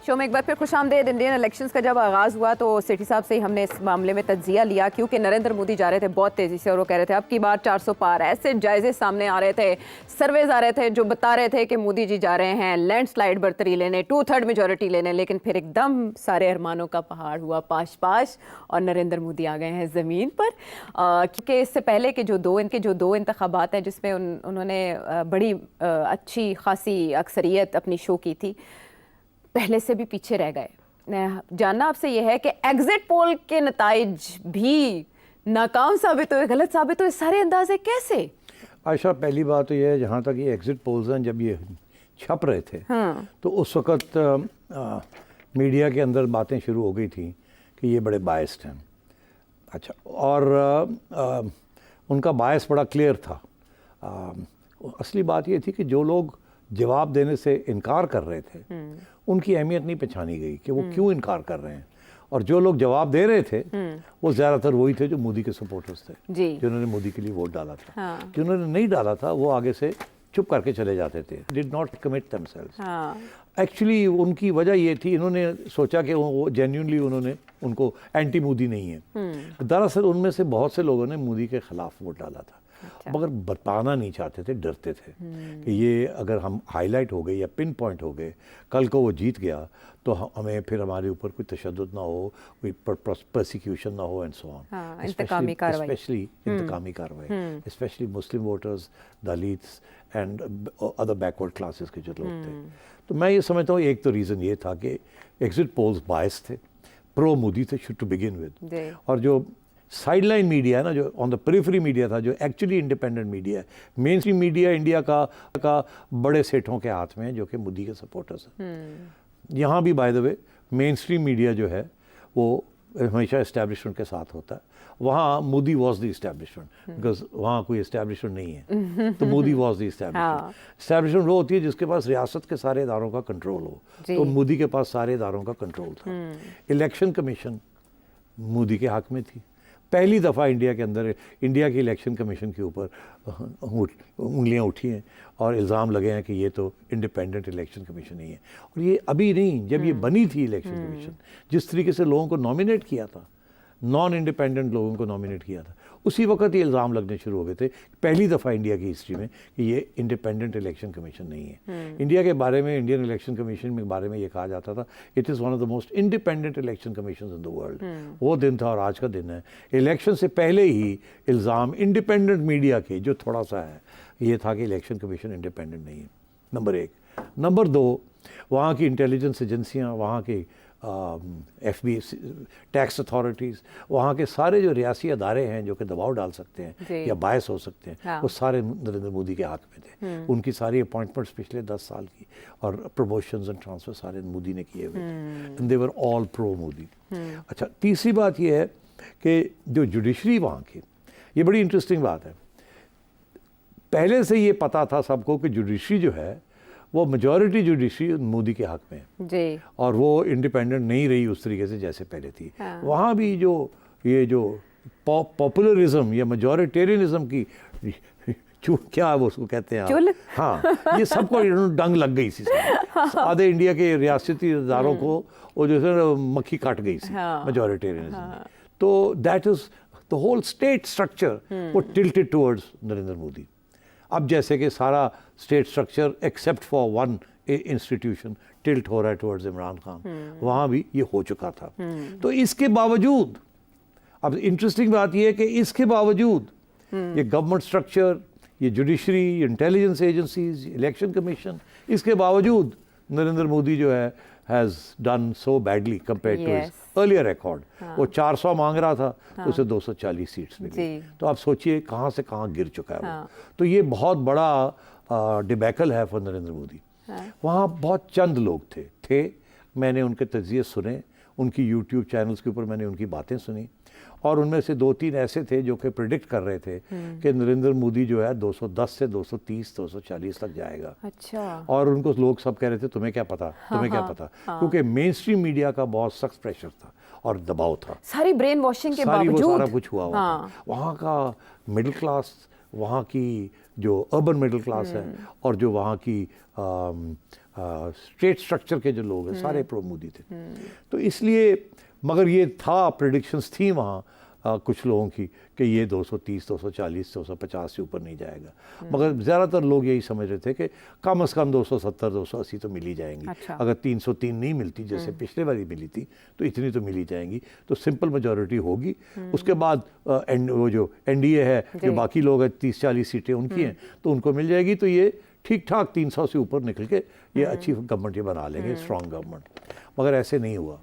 Show में एक बार फिर खुशामदीद। इंडियन इलेक्शंस का जब आगाज़ हुआ तो सेठी साहब से ही हमने इस मामले में तज्जिया लिया, क्योंकि नरेंद्र मोदी जा रहे थे बहुत तेज़ी से और वो कह रहे थे अब की बार 400 पार। ऐसे जायजे सामने आ रहे थे, सर्वेज आ रहे थे जो बता रहे थे कि मोदी जी जा रहे हैं लैंडस्लाइड बर्तरी लेने, 2/3 मेजोरिटी लेने, लेकिन फिर एकदम सारे अरमानों का पहाड़ हुआ पाश पाश और नरेंद्र मोदी आ गए हैं ज़मीन पर। क्योंकि इससे पहले के जो दो इंतखाबात हैं जिसमें उन्होंने बड़ी अच्छी खासी अक्सरियत अपनी शो की थी, पहले से भी पीछे रह गए। जानना आपसे यह है कि एग्जिट पोल के नताइज भी नाकाम साबित हुए, गलत साबित हुए, सारे अंदाजे कैसे? आयशा, पहली बात तो यह है, जहाँ तक ये एग्जिट पोल्स हैं, जब ये छप रहे थे तो उस वक़्त मीडिया के अंदर बातें शुरू हो गई थी कि ये बड़े बायस्ड हैं। अच्छा, और उनका बायस बड़ा क्लियर था। असली बात ये थी कि जो लोग जवाब देने से इनकार कर रहे थे उनकी अहमियत नहीं पहचानी गई कि वो क्यों इनकार कर रहे हैं, और जो लोग जवाब दे रहे थे वो ज़्यादातर वही थे जो मोदी के सपोर्टर्स थे, जिन्होंने मोदी के लिए वोट डाला था। जिन्होंने नहीं डाला था वो आगे से चुप करके चले जाते थे, did not commit themselves. Actually उनकी वजह ये थी, इन्होंने सोचा कि वो जेन्युइनली उन्होंने उनको एंटी मोदी नहीं है। दरअसल उनमें से बहुत से लोगों ने मोदी के खिलाफ वोट डाला था, मगर बताना नहीं चाहते थे, डरते थे कि ये अगर हम हाईलाइट हो गए या पिन पॉइंट हो गए, कल को वो जीत गया तो हमें फिर हमारे ऊपर कोई तशद्दुद ना हो, कोई प्रोसिक्यूशन ना हो एंड सो ऑन। इंतकामी कार्रवाई, स्पेशली इंतकामी कार्रवाई, specially Muslim voters, Dalits and other backward classes के जो लोग थे। तो मैं ये समझता हूँ एक तो रीज़न ये था कि एग्जिट पोल्स बायस थे, प्रो मोदी थे टू बिगिन विद, और जो साइडलाइन मीडिया है ना, जो ऑन द पेरिफेरी मीडिया था, जो एक्चुअली इंडिपेंडेंट मीडिया है, मेन स्ट्रीम मीडिया इंडिया का बड़े सेठों के हाथ में है जो कि मोदी के सपोर्टर्स हैं। यहाँ भी by the way main stream media जो है वो हमेशा इस्टेब्लिशमेंट के साथ होता है। वहाँ Modi was the establishment, because वहाँ कोई इस्टेब्लिशमेंट नहीं है, तो Modi was the establishment. Establishment वो होती है जिसके पास रियासत के सारे इदारों का कंट्रोल हो, तो मोदी के पास सारे इदारों का कंट्रोल था। इलेक्शन कमीशन मोदी के हक में थी। पहली दफ़ा इंडिया के अंदर इंडिया के इलेक्शन कमीशन के ऊपर उंगलियां उठी हैं और इल्ज़ाम लगे हैं कि ये तो इंडिपेंडेंट इलेक्शन कमीशन नहीं है। और ये अभी नहीं, जब ये बनी थी इलेक्शन कमीशन, जिस तरीके से लोगों को नॉमिनेट किया था, नॉन इंडिपेंडेंट लोगों को नॉमिनेट किया था, उसी वक्त ये इल्ज़ाम लगने शुरू हो गए थे पहली दफ़ा इंडिया की हिस्ट्री में कि ये इंडिपेंडेंट इलेक्शन कमीशन नहीं है। इंडिया के बारे में, इंडियन इलेक्शन कमीशन के बारे में ये कहा जाता था it is one of the most independent election commission in the world. वो दिन था और आज का दिन है। इलेक्शन से पहले ही इल्ज़ाम इंडिपेंडेंट मीडिया के जो थोड़ा सा है ये था कि इलेक्शन कमीशन इंडिपेंडेंट नहीं है, नंबर एक। नंबर दो, वहाँ की इंटेलिजेंस एजेंसियाँ, वहाँ की FB टैक्स अथॉरिटीज़, वहाँ के सारे जो रियासी अदारे हैं जो कि दबाव डाल सकते हैं या बायस हो सकते हैं, वो सारे नरेंद्र मोदी के हक में थे। उनकी सारी अपॉइंटमेंट्स पिछले 10 साल की और प्रमोशंस एंड ट्रांसफर सारे मोदी ने किए हुए थे, and they were all pro Modi. अच्छा, तीसरी बात ये है कि जो जुडिशरी वहाँ की, ये बड़ी इंटरेस्टिंग बात है। पहले से ये पता था सबको कि जुडिशरी जो है वो मेजॉरिटी जुडिशरी मोदी के हक में है जी, और वो इंडिपेंडेंट नहीं रही उस तरीके से जैसे पहले थी। वहाँ भी ये जो पॉपुलरिज्म या मेजॉरिटेरियनिज्म की क्या वो उसको कहते हैं, हाँ, ये सबको डंग लग गई थी। आधे इंडिया के रियासती इदारों को वो जो है मक्खी काट गई थी मेजॉरिटेरियनिज्म। तो that is the whole state structure वो टिल्टेड टुवर्ड्स नरेंद्र मोदी। अब जैसे कि सारा state structure except for one institution tilt हो रहा है टुवर्ड्स इमरान खान, वहाँ भी ये हो चुका था। तो इसके बावजूद, अब इंटरेस्टिंग बात ये है कि इसके बावजूद ये गवर्नमेंट स्ट्रक्चर, ये judiciary, intelligence agencies, election commission, इसके बावजूद नरेंद्र मोदी जो है has done so badly compare to his earlier record. वो 400 मांग रहा था तो उसे 240 सीट्स मिली। तो आप सोचिए कहाँ से कहाँ गिर चुका है वो। तो ये बहुत बड़ा डिबैकल है फॉर नरेंद्र मोदी। वहाँ बहुत चंद लोग थे, मैंने उनके तज्ज़िये सुने, उनकी यूट्यूब चैनल्स के ऊपर मैंने उनकी बातें सुनी, और उनमें से 2-3 ऐसे थे जो कि प्रिडिक्ट कर रहे थे कि नरेंद्र मोदी जो है 210 से 230, 240 तक जाएगा। अच्छा। और उनको लोग सब कह रहे थे तुम्हें क्या पता, तुम्हें क्या पता, क्योंकि मेन स्ट्रीम मीडिया का बहुत सख्त प्रेशर था और दबाव था, सारी ब्रेन वॉशिंग के बावजूद सारा कुछ हुआ था। वहाँ का मिडिल क्लास वहाँ की जो अर्बन मिडिल क्लास है और जो वहाँ की स्टेट स्ट्रक्चर के जो लोग हैं सारे प्रो मोदी थे। तो इसलिए मगर ये था, प्रेडिक्शंस थी वहाँ कुछ लोगों की कि ये 230, 240, 250 से ऊपर नहीं जाएगा। मगर ज़्यादातर लोग यही समझ रहे थे कि कम से कम 270, 280 तो मिल ही जाएंगी। अच्छा। अगर 303 नहीं मिलती जैसे पिछले बारी मिली थी तो इतनी तो मिल ही जाएंगी, तो सिंपल मेजॉरिटी होगी। उसके बाद वो जो एनडीए है, जो बाकी लोग हैं 30-40 सीटें उनकी हैं, तो उनको मिल जाएगी। तो ये ठीक ठाक 300 से ऊपर निकल के ये अच्छी गवर्नमेंट ये बना लेंगे, स्ट्रॉन्ग गवर्नमेंट। मगर ऐसे नहीं हुआ।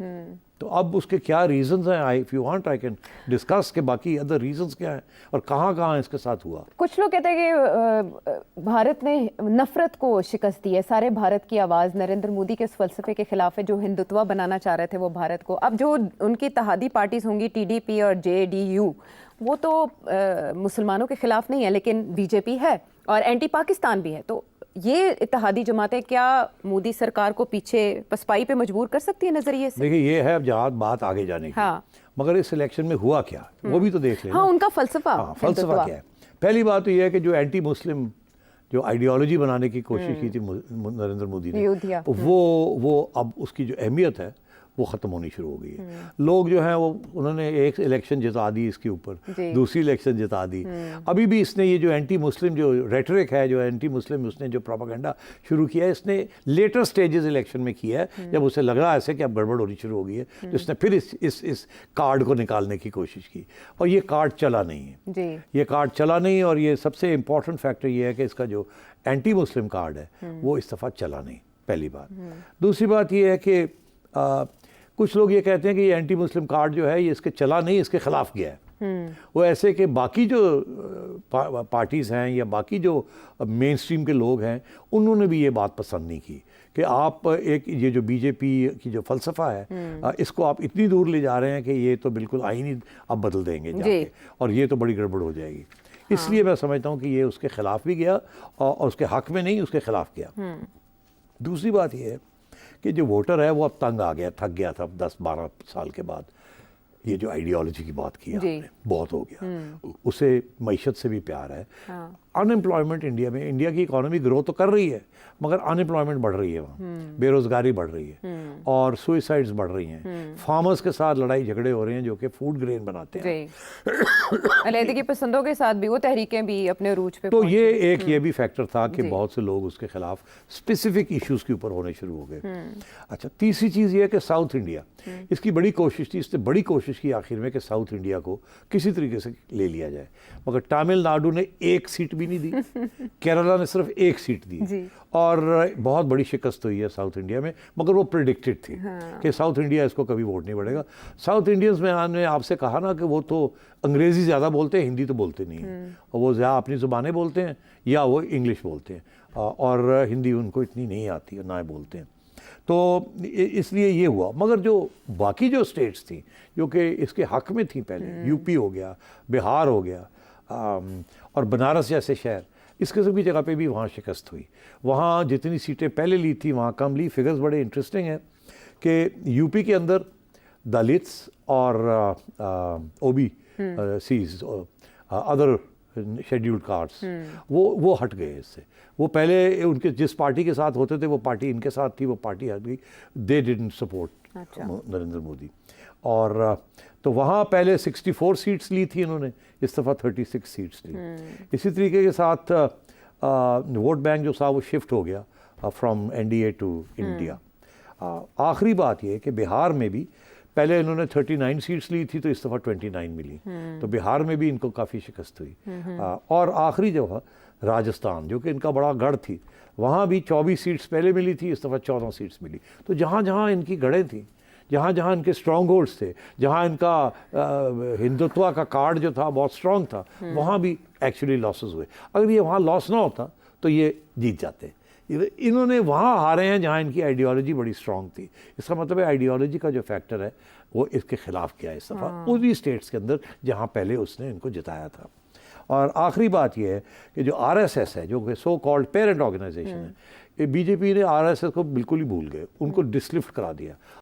तो अब उसके क्या रीजंस हैं, if you want I can discuss के बाकी अदर रीजंस क्या हैं और कहाँ इसके साथ हुआ। कुछ लोग कहते हैं कि भारत ने नफरत को शिकस्त दी है। सारे भारत की आवाज़ नरेंद्र मोदी के इस फलसफे के खिलाफ है, जो हिंदुत्व बनाना चाह रहे थे वो भारत को। अब जो उनकी इत्तेहादी पार्टीज होंगी, टीडीपी और जेडीयू, वो तो मुसलमानों के खिलाफ नहीं है, लेकिन बीजेपी है और एंटी पाकिस्तान भी है। तो ये इत्तेहादी जमातें क्या मोदी सरकार को पीछे पसपाई पे मजबूर कर सकती है नजरिए से? देखिए, ये है अब जहाँ बात आगे जाने की। हाँ। मगर इस इलेक्शन में हुआ क्या वो भी तो देख लें। हाँ, उनका फलसफा। हाँ, फलसफा क्या है? पहली बात तो ये है कि जो एंटी मुस्लिम जो आइडियोलॉजी बनाने की कोशिश की थी नरेंद्र मोदी ने, वो अब उसकी जो अहमियत है वो ख़त्म होनी शुरू हो गई है। लोग जो हैं वो उन्होंने एक इलेक्शन जिता दी इसके ऊपर, दूसरी इलेक्शन जिता दी। अभी भी इसने ये जो एंटी मुस्लिम जो रेटरिक है, जो एंटी मुस्लिम उसने जो प्रोपेगेंडा शुरू किया है, इसने लेटर स्टेजेस इलेक्शन में किया है, जब उसे लग रहा है ऐसे कि अब गड़बड़ होनी शुरू हो गई है, तो इसने फिर इस कार्ड को निकालने की कोशिश की और ये कार्ड चला नहीं है। ये कार्ड चला नहीं और ये सबसे इम्पॉर्टेंट फैक्टर ये है कि इसका जो एंटी मुस्लिम कार्ड है वो इस दफ़ा चला नहीं, पहली बात। दूसरी बात ये है कि कुछ लोग ये कहते हैं कि ये एंटी मुस्लिम कार्ड जो है ये इसके चला नहीं, इसके खिलाफ गया है। वो ऐसे कि बाकी जो पार्टीज़ हैं या बाकी जो मेन स्ट्रीम के लोग हैं उन्होंने भी ये बात पसंद नहीं की कि आप एक ये जो बीजेपी की जो फ़लसफ़ा है इसको आप इतनी दूर ले जा रहे हैं कि ये तो बिल्कुल आईन ही आप बदल देंगे जाके और ये तो बड़ी गड़बड़ हो जाएगी। इसलिए मैं समझता हूँ कि ये उसके ख़िलाफ़ भी गया और उसके हक़ में नहीं, उसके ख़िलाफ़ गया। दूसरी बात ये है कि जो वोटर है वो अब तंग आ गया, थक गया था 10-12 साल के बाद। ये जो आइडियोलॉजी की बात की आपने, बहुत हो गया। उसे मईशत से भी प्यार है। अनएम्प्लॉयमेंट इंडिया में, इंडिया की इकोनॉमी ग्रो तो कर रही है मगर अनएम्प्लॉयमेंट बढ़ रही है वहाँ, बेरोज़गारी बढ़ रही है और सुइसाइड्स बढ़ रही हैं। फार्मर्स के साथ लड़ाई झगड़े हो रहे हैं जो कि फूड ग्रेन बनाते हैं। अलैदगी पसंदों के साथ भी वो तहरीकें भी अपने रूज पे तो ये भी फैक्टर था कि बहुत से लोग उसके खिलाफ स्पेसिफिक इश्यूज के ऊपर होने शुरू हो गए। अच्छा, तीसरी चीज़ ये है कि साउथ इंडिया, इसकी बड़ी कोशिश थी, इसने बड़ी कोशिश की आखिर में कि साउथ इंडिया को किसी तरीके से ले लिया जाए, मगर तमिलनाडु ने एक सीट भी नहीं दी, केरला ने सिर्फ एक सीट दी और बहुत बड़ी शिकस्त हुई है साउथ इंडिया में। मगर वो प्रेडिक्टेड थी कि साउथ इंडिया इसको कभी वोट नहीं बढ़ेगा। साउथ इंडियंस में मैंने आपसे कहा ना कि वो तो अंग्रेज़ी ज़्यादा बोलते हैं, हिंदी तो बोलते नहीं हैं, और वो ज़्यादा अपनी ज़ुबानें बोलते हैं या वो इंग्लिश बोलते हैं और हिंदी उनको इतनी नहीं आती है, ना बोलते हैं। तो इसलिए ये हुआ। मगर जो बाकी जो स्टेट्स थी जो कि इसके हक़ में थी पहले, यूपी हो गया, बिहार हो गया और बनारस जैसे शहर, इस किस्म की जगह पे भी वहाँ शिकस्त हुई। वहाँ जितनी सीटें पहले ली थी वहाँ कम ली। फिगर्स बड़े इंटरेस्टिंग हैं कि यूपी के अंदर दलित्स और ओबी सीज अदर शेड्यूल्ड कास्ट्स वो हट गए इससे। वो पहले उनके जिस पार्टी के साथ होते थे वो पार्टी इनके साथ थी, वो पार्टी हट गई। They didn't support Narendra Modi. और तो वहाँ पहले 64 सीट्स ली थी इन्होंने, इस दफ़ा 36 सीट्स ली। इसी तरीके के साथ वोट बैंक जो था वो शिफ्ट हो गया फ्रॉम एनडीए टू इंडिया। आखिरी बात ये कि बिहार में भी पहले इन्होंने 39 सीट्स ली थी तो इस दफ़ा 29 मिली, तो बिहार में भी इनको काफ़ी शिकस्त हुई। और आखिरी जगह राजस्थान जो कि इनका बड़ा गढ़ थी, वहाँ भी 24 सीट्स पहले मिली थी, इस दफ़ा 14 सीट्स मिली। तो जहाँ जहाँ इनकी गढ़ें थी, जहाँ जहाँ इनके स्ट्रॉन्ग होल्ड्स थे, जहाँ इनका हिंदुत्व का कार्ड जो था बहुत स्ट्रॉन्ग था, वहाँ भी एक्चुअली लॉसेस हुए। अगर ये वहाँ लॉस ना होता तो ये जीत जाते। इन्होंने वहाँ हारे हैं जहाँ इनकी आइडियोलॉजी बड़ी स्ट्रॉन्ग थी। इसका मतलब है आइडियोलॉजी का जो फैक्टर है वो इसके खिलाफ किया इस दफ़ा उसी स्टेट्स के अंदर जहाँ पहले उसने इनको जिताया था। और आखिरी बात यह है कि जो आरएसएस है, जो सो कॉल्ड पेरेंट ऑर्गेनाइजेशन है, बीजेपी ने आरएसएस को बिल्कुल ही भूल गए, उनको डिसलिफ्ट करा दिया।